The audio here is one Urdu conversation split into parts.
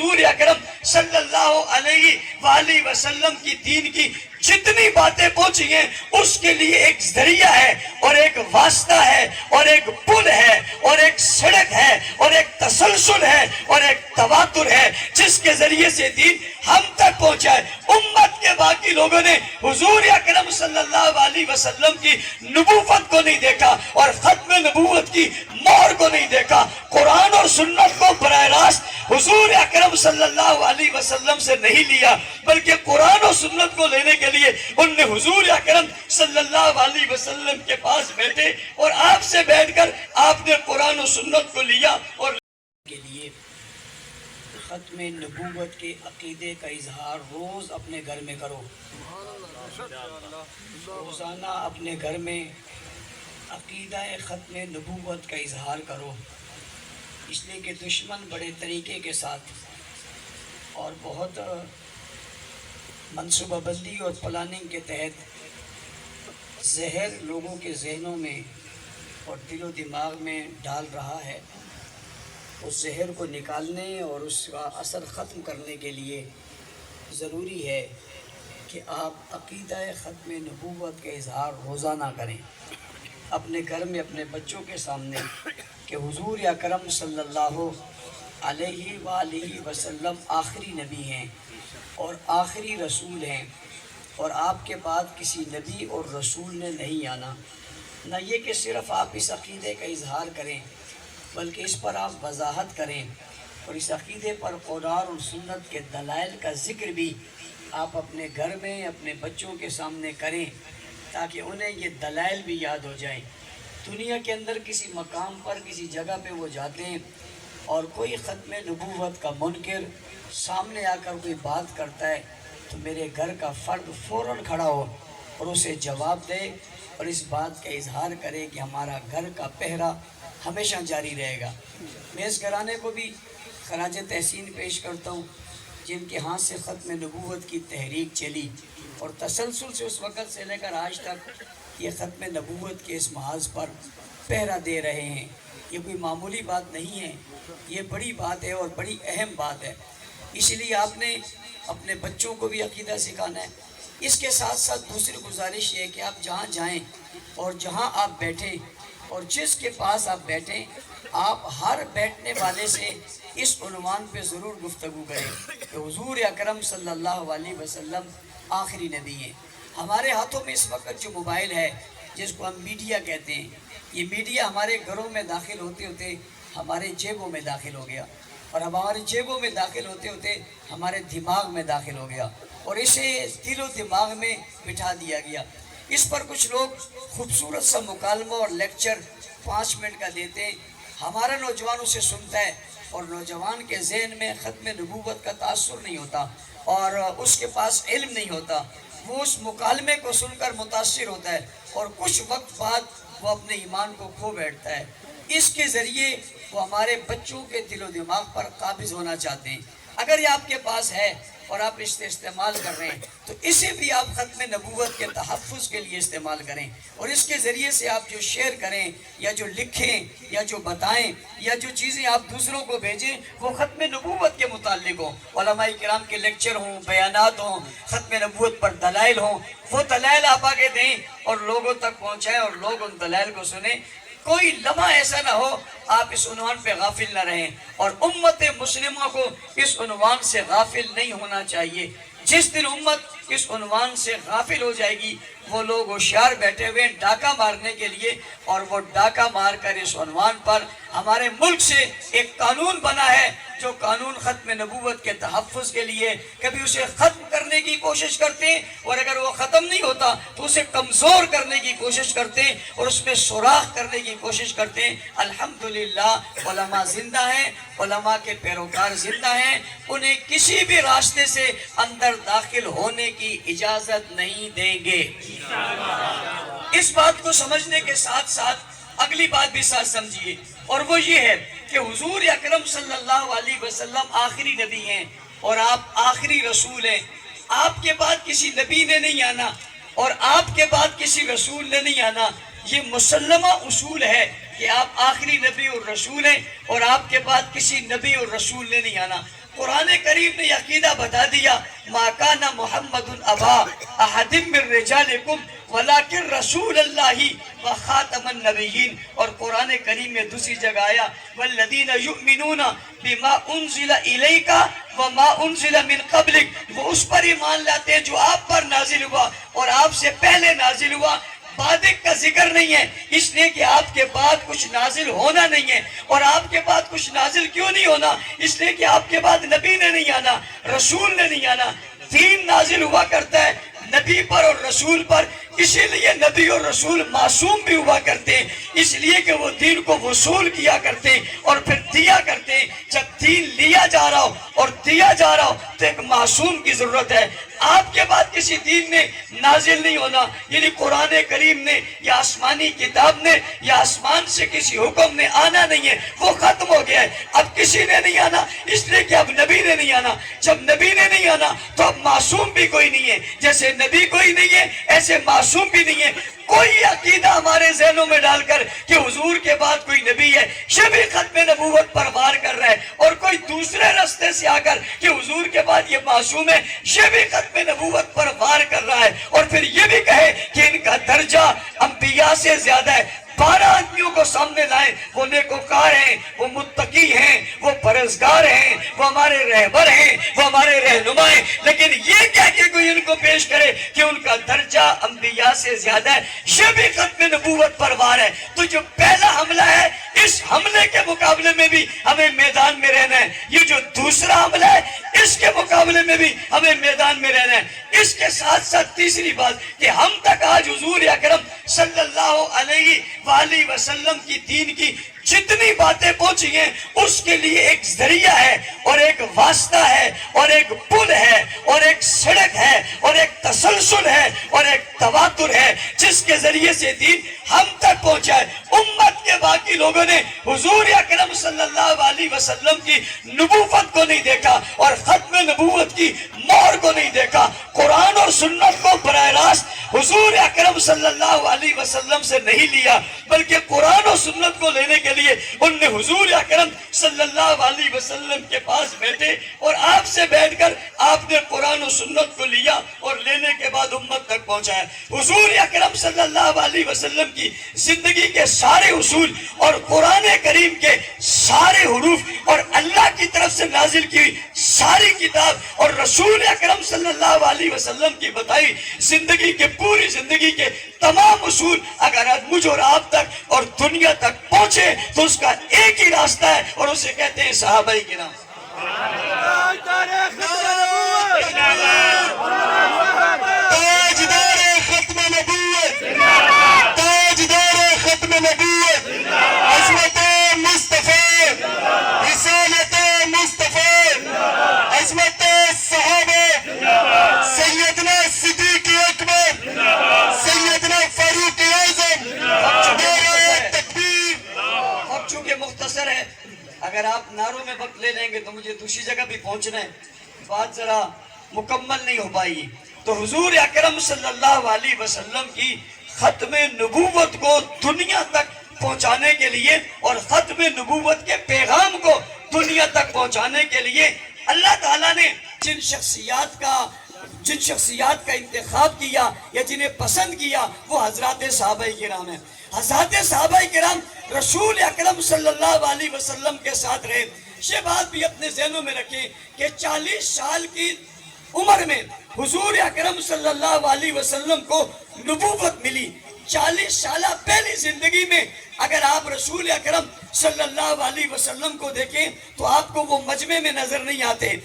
حضور اکرم صلی اللہ علیہ وآلہ وسلم کی دین کی جتنی باتیں پہنچی ہیں اس کے لیے ایک ذریعہ ہے اور ایک واسطہ ہے اور ایک پل ہے اور ایک سڑک ہے اور ایک تسلسل ہے اور ایک تواتر ہے جس کے ذریعے سے دین ہم تک پہنچا ہے۔ امت کے باقی لوگوں نے حضور اکرم صلی اللہ علیہ وسلم کی نبوت کو نہیں دیکھا اور ختم نبوت کی مہر کو نہیں دیکھا۔ قرآن اور سنت کو براہ راست حضور اکرم صلی اللہ علیہ وسلم سے نہیں لیا، بلکہ قرآن اور سنت کو لینے کے لیے ان نے حضور اکرم صلی اللہ علیہ وسلم کے پاس بیٹھے اور آپ سے بیٹھ کر آپ نے قرآن و سنت کو لیا اور کے لیے ختم نبوت کے عقیدے کا اظہار روز اپنے گھر میں کرو۔ روزانہ اپنے گھر میں عقیدہ ختم نبوت کا اظہار کرو، اس لیے کہ دشمن بڑے طریقے کے ساتھ اور بہت منصوبہ بندی اور پلاننگ کے تحت زہر لوگوں کے ذہنوں میں اور دل و دماغ میں ڈال رہا ہے۔ اس زہر کو نکالنے اور اس کا اثر ختم کرنے کے لیے ضروری ہے کہ آپ عقیدہ ختم نبوت کا اظہار روزانہ کریں، اپنے گھر میں اپنے بچوں کے سامنے، کہ حضور اکرم صلی اللہ علیہ وآلہ وسلم آخری نبی ہیں اور آخری رسول ہیں، اور آپ کے بعد کسی نبی اور رسول نے نہیں آنا۔ نہ یہ کہ صرف آپ اس عقیدے کا اظہار کریں، بلکہ اس پر آپ وضاحت کریں اور اس عقیدے پر قرآن اور سنت کے دلائل کا ذکر بھی آپ اپنے گھر میں اپنے بچوں کے سامنے کریں، تاکہ انہیں یہ دلائل بھی یاد ہو جائیں۔ دنیا کے اندر کسی مقام پر کسی جگہ پہ وہ جاتے ہیں اور کوئی ختم نبوت کا منکر سامنے آ کر کوئی بات کرتا ہے تو میرے گھر کا فرد فوراً کھڑا ہو اور اسے جواب دے اور اس بات کا اظہار کرے کہ ہمارا گھر کا پہرا ہمیشہ جاری رہے گا۔ میں اس گھرانے کو بھی خراج تحسین پیش کرتا ہوں جن کے ہاتھ سے ختم نبوت کی تحریک چلی اور تسلسل سے اس وقت سے لے کر آج تک یہ ختم نبوت کے اس محاذ پر پہرا دے رہے ہیں۔ یہ کوئی معمولی بات نہیں ہے، یہ بڑی بات ہے اور بڑی اہم بات ہے۔ اس لیے آپ نے اپنے بچوں کو بھی عقیدہ سکھانا ہے۔ اس کے ساتھ ساتھ دوسری گزارش یہ ہے کہ آپ جہاں جائیں اور جہاں آپ بیٹھیں اور جس کے پاس آپ بیٹھیں، آپ ہر بیٹھنے والے سے اس عنوان پہ ضرور گفتگو کریں کہ حضور اکرم صلی اللہ علیہ وسلم آخری نبی ہیں۔ ہمارے ہاتھوں میں اس وقت جو موبائل ہے جس کو ہم میڈیا کہتے ہیں، یہ میڈیا ہمارے گھروں میں داخل ہوتے ہوتے ہمارے جیبوں میں داخل ہو گیا اور ہمارے جیبوں میں داخل ہوتے ہوتے ہمارے دماغ میں داخل ہو گیا اور اسے دل و دماغ میں بٹھا دیا گیا۔ اس پر کچھ لوگ خوبصورت سا مکالمہ اور لیکچر 5 منٹ کا دیتے ہیں، ہمارا نوجوان اسے سنتا ہے اور نوجوان کے ذہن میں ختم نبوت کا تاثر نہیں ہوتا اور اس کے پاس علم نہیں ہوتا، وہ اس مکالمے کو سن کر متاثر ہوتا ہے اور کچھ وقت بعد وہ اپنے ایمان کو کھو بیٹھتا ہے۔ اس کے ذریعے وہ ہمارے بچوں کے دل و دماغ پر قابض ہونا چاہتے ہیں۔ اگر یہ آپ کے پاس ہے اور آپ اس سے استعمال کر رہے ہیں تو اسے بھی آپ ختم نبوت کے تحفظ کے لیے استعمال کریں اور اس کے ذریعے سے آپ جو شیئر کریں یا جو لکھیں یا جو بتائیں یا جو چیزیں آپ دوسروں کو بھیجیں وہ ختم نبوت کے متعلق ہوں، علماء کرام کے لیکچر ہوں، بیانات ہوں، ختم نبوت پر دلائل ہوں، وہ دلائل آپ آگے دیں اور لوگوں تک پہنچائیں اور لوگ ان دلائل کو سنیں۔ کوئی لمحہ ایسا نہ ہو آپ اس عنوان پہ غافل نہ رہیں، اور امت مسلمہ کو اس عنوان سے غافل نہیں ہونا چاہیے۔ جس دن امت اس عنوان سے غافل ہو جائے گی وہ لوگ ہوشیار بیٹھے ہوئے ڈاکہ مارنے کے لیے، اور وہ ڈاکہ مار کر اس عنوان پر ہمارے ملک سے ایک قانون بنا ہے جو قانون ختم نبوت کے تحفظ کے لیے، کبھی اسے ختم کرنے کی کوشش کرتے ہیں اور اگر وہ ختم نہیں ہوتا تو اسے کمزور کرنے کی کوشش کرتے ہیں اور اس میں سوراخ کرنے کی کوشش کرتے ہیں۔ الحمدللہ علماء زندہ ہیں، علماء کے پیروکار زندہ ہیں، انہیں کسی بھی راستے سے اندر داخل ہونے کی اجازت نہیں دیں گے۔ اس بات کو سمجھنے کے ساتھ ساتھ اگلی بات بھی ساتھ سمجھیے، اور وہ یہ ہے کہ حضور اکرم صلی اللہ علیہ وسلم آخری نبی ہیں اور آپ آخری رسول ہیں۔ آپ کے بعد کسی نبی نے نہیں آنا اور آپ کے بعد کسی رسول نے نہیں آنا، یہ مسلمہ اصول ہے کہ آپ آخری نبی اور رسول ہیں اور آپ کے بعد کسی نبی اور رسول نے نہیں آنا۔ قرآن کریم نے یہ عقیدہ بتا دیا، ما کان محمد ابا احد من رجالکم ولکن رسول اللہ و خاتم النبیین۔ اور قرآن کریم میں دوسری جگہ آیا، والذین یؤمنون بما انزل الیک وما انزل من قبلک، وہ اس پر ایمان لاتے ہیں جو آپ پر نازل ہوا اور آپ سے پہلے نازل ہوا۔ بعد کا ذکر نہیں ہے، اس لیے کہ آپ کے بعد کچھ نازل ہونا نہیں ہے۔ اور آپ کے بعد کچھ نازل کیوں نہیں ہونا؟ اس لیے کہ آپ کے بعد نبی نے نہیں آنا، رسول نے نہیں آنا۔ دین نازل ہوا کرتا ہے نبی پر اور رسول پر، اسی لیے نبی اور رسول معصوم بھی ہوا کرتے ہیں، اس لیے کہ وہ دین کو وصول کیا کرتے ہیں اور پھر دیا کرتے ہیں۔ جب دین لیا جا رہا ہو اور دیا جا رہا ہو تو ایک معصوم کی ضرورت ہے۔ آپ کے بعد کسی دین نے نازل نہیں ہونا، یعنی قرآن کریم نے یا آسمانی کتاب نے یا آسمان سے کسی حکم نے آنا نہیں ہے، وہ ختم ہو گیا ہے۔ اب کسی نے نہیں آنا، اس لیے کہ اب نبی نے نہیں آنا۔ جب نبی نے نہیں آنا تو اب معصوم بھی کوئی نہیں ہے، جیسے نبی کوئی نہیں ہے ایسے معصوم بھی نہیں ہے۔ کوئی عقیدہ ہمارے ذہنوں میں ڈال کر کہ حضور کے بعد کوئی نبی ہے، شب ختم نبوت پر وار کر رہا ہے، اور کوئی دوسرے راستے سے آ کر کہ حضور کے بعد یہ معصوم ہے، شب ختم نبوت پر وار کر رہا ہے، اور پھر یہ بھی کہے کہ ان کا درجہ انبیاء سے زیادہ ہے۔ 12 آدمیوں کو سامنے لائیں، وہ نیکوکار ہیں، وہ متقی ہیں، وہ پرہیزگار ہیں، وہ ہمارے رہبر ہیں، وہ ہمارے رہنما ہیں، لیکن یہ کہہ کے کوئی ان کو پیش کرے کہ ان کا درجہ انبیاء سے زیادہ ہے، شب ختم نبوت پر وار ہے۔ تو جو پہلا حملہ ہے، اس حملے کے مقابلے میں بھی ہمیں میدان میں رہنا ہے۔ یہ جو دوسرا حملہ ہے، اس کے مقابلے میں بھی ہمیں میدان میں رہنا ہے۔ اس کے ساتھ ساتھ تیسری بات کہ ہم تک آج حضور اکرم صلی اللہ علیہ وآلہ وسلم کی دین کی جتنی باتیں پہنچی ہیں، اس کے لیے ایک ذریعہ ہے اور ایک واسطہ ہے اور ایک پل ہے اور ایک سڑک ہے اور ایک تسلسل ہے اور ایک تواتر ہے، جس کے ذریعے سے دین ہم تک پہنچا ہے۔ امت کے باقی لوگوں نے حضور اکرم صلی اللہ علیہ وسلم کی نبوت کو نہیں دیکھا اور ختم نبوت کی مہر کو نہیں دیکھا۔ قرآن اور سنت کو براہ راست حضور اکرم صلی اللہ علیہ وسلم سے نہیں لیا، بلکہ قرآن اور سنت کو لینے کے لیے ان نے حضور اکرم صلی اللہ علیہ وسلم کے پاس بیٹھے اور آپ سے بیٹھ کر آپ نے قرآن و سنت کو لیا اور لینے کے بعد امت تک پہنچایا۔ حضور اکرم صلی اللہ علیہ وسلم کی زندگی کے سارے اصول اور قرآن کریم کے سارے حروف اور اللہ کی طرف سے نازل کی ہوئی ساری کتاب اور رسول اکرم صلی اللہ علیہ وسلم کی بتائی زندگی کے پوری زندگی کے تمام اصول اگر مجھ اور آپ تک اور دنیا تک پہنچے تو اس کا ایک ہی راستہ ہے اور اسے کہتے ہیں صحابہ کرام۔ تاجدار ختم نبوت، تاجدار ختم نبوت، عظمت مصطفیٰ، رسالت مصطفیٰ، عظمت صحابہ، سیدنا صدیق اکبر، سیدنا فاروق اعظم، نعرہ تکبیر۔ اور چونکہ مختصر ہے، اگر آپ نعروں میں وقت لے لیں گے تو مجھے دوسری جگہ بھی پہنچنا ہے، بات ذرا مکمل نہیں ہو پائے گی۔ تو حضور اکرم صلی اللہ علیہ وسلم کی ختم نبوت کو دنیا تک پہنچانے کے لیے اور ختم نبوت کے پیغام کو دنیا تک پہنچانے کے لیے اللہ تعالیٰ نے جن شخصیات کا انتخاب کیا یا جنہیں پسند کیا وہ حضرات صحابہ کرام ہیں۔ حضرات صحابہ کرام رسول اکرم صلی اللہ علیہ وسلم کے ساتھ رہے۔ یہ بات بھی اپنے ذہنوں میں رکھیں کہ 40 سال کی عمر میں حضور اکرم صلی اللہ علیہ وسلم کو نبوت ملی۔ 40 سالہ پہلی زندگی میں اگر آپ رسول اکرم صلی اللہ علیہ وسلم کو دیکھیں تو آپ کو وہ مجمع میں نظر نہیں آتے،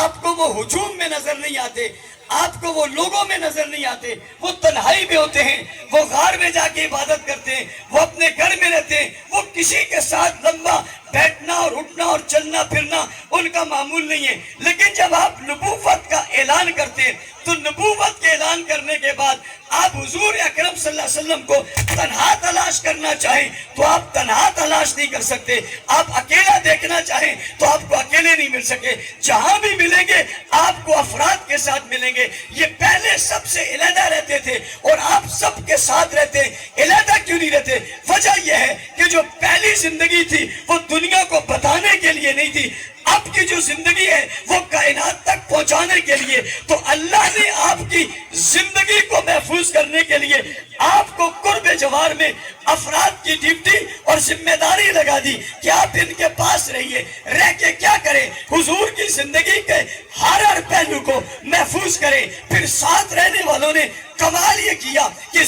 آپ کو وہ ہجوم میں نظر نہیں آتے، آپ کو وہ لوگوں میں نظر نہیں آتے، وہ تنہائی میں ہوتے ہیں، وہ غار میں جا کے عبادت کرتے ہیں، وہ اپنے گھر میں رہتے ہیں، وہ کسی کے ساتھ لمبا بیٹھنا اور اٹھنا اور چلنا پھرنا ان کا معمول نہیں ہے۔ لیکن جب آپ نبوت کا اعلان کرتے ہیں تو نبوت کے اعلان کرنے کے بعد آپ حضور اکرم صلی اللہ علیہ وسلم کو تنہا تلاش کرنا چاہیں تو آپ تنہا تلاش نہیں کر سکتے، آپ اکیلا دیکھنا چاہیں تو آپ کو اکیلے نہیں مل سکے، جہاں بھی ملیں گے آپ کو افراد کے ساتھ ملیں گے۔ یہ پہلے سب سے علیحدہ رہتے تھے اور آپ سب کے ساتھ رہتے ہیں، علیحدہ کیوں نہیں رہتے؟ وجہ یہ ہے کہ جو پہلی زندگی تھی وہ دنیا کو بتانے کے لیے نہیں تھی، اب کی جو زندگی ہے وہ کائنات تک پہنچانے کے لیے۔ تو اللہ نے آپ کی زندگی کو محفوظ کرنے کے لیے آپ کو قرب جوار میں افراد کی ڈیوٹی اور ذمہ داری لگا دی کہ آپ ان کے پاس رہیے، رہ کے کیا کریں؟ حضور کی زندگی کے ہر پہلو کو محفوظ کریں۔ پھر ساتھ رہنے والوں نے کمال یہ کیا کہ